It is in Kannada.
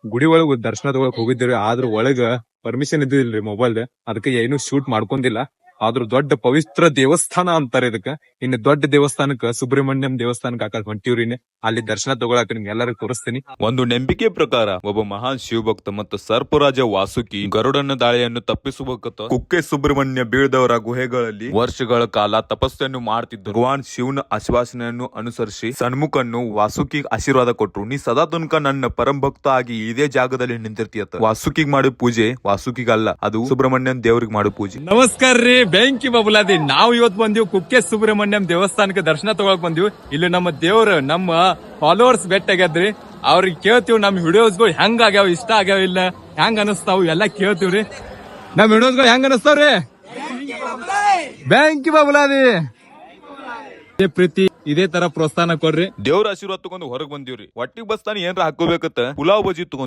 ಗುಡಿ ಒಳಗ ದರ್ಶನ ತಗೊಳಕ್ ಹೋಗಿದ್ದೀರಿ. ಆದ್ರ ಒಳಗ ಪರ್ಮಿಷನ್ ಇದ್ದಿಲ್ರಿ ಮೊಬೈಲ್. ಅದಕ್ಕೆ ಏನು ಶೂಟ್ ಮಾಡ್ಕೊಂಡಿಲ್ಲ. ಆದ್ರೂ ದೊಡ್ಡ ಪವಿತ್ರ ದೇವಸ್ಥಾನ ಅಂತಾರೆ ಇದಕ್ಕ. ಇನ್ನು ದೊಡ್ಡ ದೇವಸ್ಥಾನಕ್ಕ ಸುಬ್ರಹ್ಮಣ್ಯಂ ದೇವಸ್ಥಾನಕ್ಕೆ ಹಾಕಕ್ ಹೊಂಟಿವ್ರಿ. ಅಲ್ಲಿ ದರ್ಶನ ತಗೊಳಕ್ ನಿಮ್ಗೆ ಎಲ್ಲರಿಗೂ ತೋರಿಸ್ತೀನಿ. ಒಂದು ನಂಬಿಕೆ ಪ್ರಕಾರ ಒಬ್ಬ ಮಹಾನ್ ಶಿವಭಕ್ತ ಮತ್ತು ಸರ್ಪರಾಜ ವಾಸುಕಿ ಗರುಡನ ದಾಳಿಯನ್ನು ತಪ್ಪಿಸಬೇಕಂತ ಕುಕ್ಕೆ ಸುಬ್ರಹ್ಮಣ್ಯ ಬೀಳ್ದವರ ಗುಹೆಗಳಲ್ಲಿ ವರ್ಷಗಳ ಕಾಲ ತಪಸ್ಸನ್ನು ಮಾಡ್ತಿದ್ದರು. ಭಗವಾನ್ ಶಿವನ ಆಶ್ವಾಸನೆಯನ್ನು ಅನುಸರಿಸಿ ಸನ್ಮುಖನ್ನು ವಾಸುಕಿ ಆಶೀರ್ವಾದ ಕೊಟ್ರು. ನೀ ಸದಾ ತನಕ ನನ್ನ ಪರಂಭಕ್ತ ಆಗಿ ಇದೇ ಜಾಗದಲ್ಲಿ ನಿಂತಿರ್ತೀಯತ್ತ. ವಾಸುಕಿಗ್ ಮಾಡೋ ಪೂಜೆ ವಾಸುಕಿಗಲ್ಲ, ಅದು ಸುಬ್ರಹ್ಮಣ್ಯನ್ ದೇವ್ರಿಗೆ ಮಾಡೋ ಪೂಜೆ. ನಮಸ್ಕಾರ ರೀ, ಬೆಂಕಿ ಬಬುಲಾದಿ. ನಾವು ಇವತ್ತು ಬಂದಿವ್ ಕುಕ್ಕೆ ಸುಬ್ರಹ್ಮಣ್ಯಂ ದೇವಸ್ಥಾನಕ್ಕೆ ದರ್ಶನ ತಗೊಳಕ್ ಬಂದಿವ್. ಇಲ್ಲಿ ನಮ್ಮ ದೇವ್ರ ನಮ್ಮ ಫಾಲೋವರ್ಸ್ ಭೇಟಿಯಾಗ್ಯಾದ್ರಿ. ಅವ್ರಿಗೆ ಕೇಳ್ತೀವಿ ನಮ್ ವಿಡಿಯೋಸ್ಗಳು ಹೆಂಗ್ ಆಗ್ಯಾವ, ಇಷ್ಟ ಆಗ್ಯಾವ ಇಲ್ಲ, ಹೆಂಗ್ ಅನಸ್ತಾವ್ ಎಲ್ಲ ಕೇಳ್ತೀವ್ರಿ. ನಮ್ ವಿಡಿಯೋಸ್ಗಳು ಹೆಂಗ್ ಅನಸ್ತಾವ್ರಿ? ಬೆಂಕಿ ಬಬುಲಾದಿ. ಇದೇ ಪ್ರೀತಿ ಇದೇ ತರ ಪ್ರೋತ್ಸಾಹ ಕೊಡ್ರಿ. ದೇವ್ರ ಆಶೀರ್ವಾದ ತಗೊಂಡು ಹೊರಗ್ ಬಂದಿವ್ರಿ. ಒಟ್ಟಿಗೆ ಬಸ್ತಾನ ಏನ್ರ ಹಾಕೋಬೇಕತ್ತ ಪುಲಾವ್ ಬಜಿ ತಗೊಂಡ್